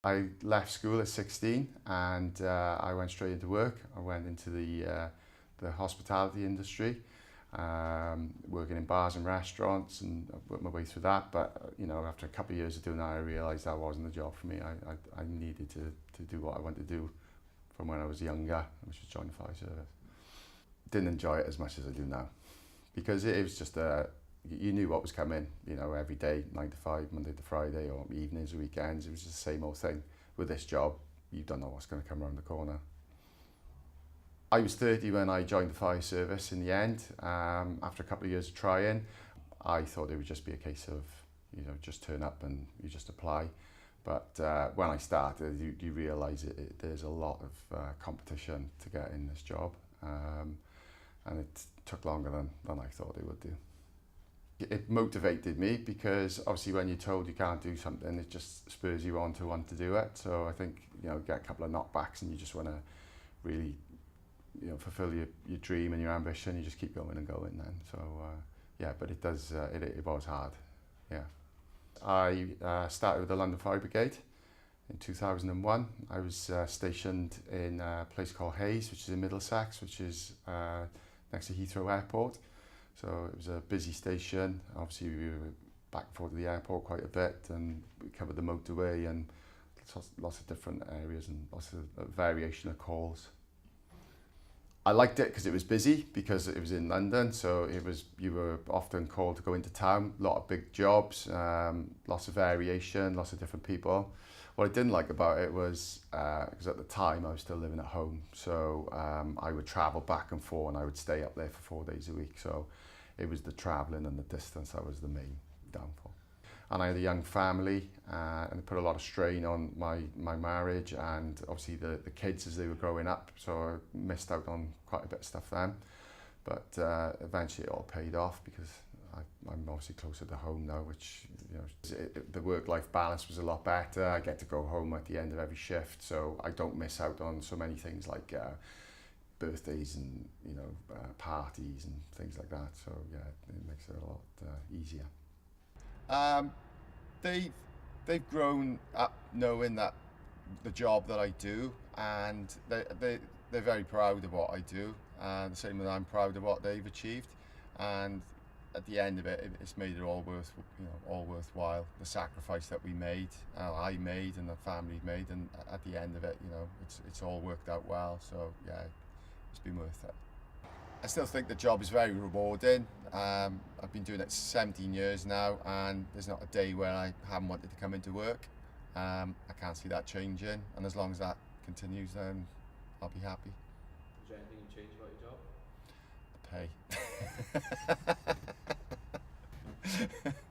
I left school at 16 and I went straight into work. I went into the hospitality industry, working in bars and restaurants, and I worked my way through that. But you know, after a couple of years of doing that, I realised that wasn't the job for me. I needed to do what I wanted to do from when I was younger, which was join the fire service. Didn't enjoy it as much as I do now, because it was just you knew what was coming, you know, every day, 9 to 5, Monday to Friday, or evenings or weekends. It was just the same old thing. With this job, you don't know what's going to come around the corner. I was 30 when I joined the fire service in the end. After a couple of years of trying, I thought it would just be a case of, you know, just turn up and you just apply. But when I started, you realise there's a lot of competition to get in this job. And it took longer than I thought it would do. It motivated me because obviously when you're told you can't do something, it just spurs you on to want to do it. So I think, you know, get a couple of knockbacks and you just want to really, you know, fulfill your dream and your ambition. You just keep going and going then. So yeah, but it does, it was hard, yeah. I started with the London Fire Brigade in 2001. I was stationed in a place called Hayes, which is in Middlesex, which is next to Heathrow Airport. So it was a busy station. Obviously we were back and forth to the airport quite a bit, and we covered the motorway and lots of different areas and lots of variation of calls. I liked it because it was busy, because it was in London, so you were often called to go into town, a lot of big jobs, lots of variation, lots of different people. What I didn't like about it was, because at the time I was still living at home, so I would travel back and forth and I would stay up there for 4 days a week. So it was the travelling and the distance that was the main downfall. And I had a young family, and it put a lot of strain on my marriage and obviously the kids as they were growing up, so I missed out on quite a bit of stuff then. But eventually it all paid off because I'm obviously closer to home now, which, you know, the work-life balance was a lot better. I get to go home at the end of every shift, so I don't miss out on so many things like birthdays and, you know, parties and things like that. So yeah, it makes it a lot easier. They've grown up knowing that the job that I do, and they're very proud of what I do, and the same as I'm proud of what they've achieved. And at the end of it, it's made it all all worthwhile. The sacrifice that we made, I made, and the family made, and at the end of it, you know, it's all worked out well. So yeah, it's been worth it. I still think the job is very rewarding. I've been doing it 17 years now, and there's not a day where I haven't wanted to come into work. I can't see that changing, and as long as that continues, then I'll be happy. Is there anything you change about your job? The pay.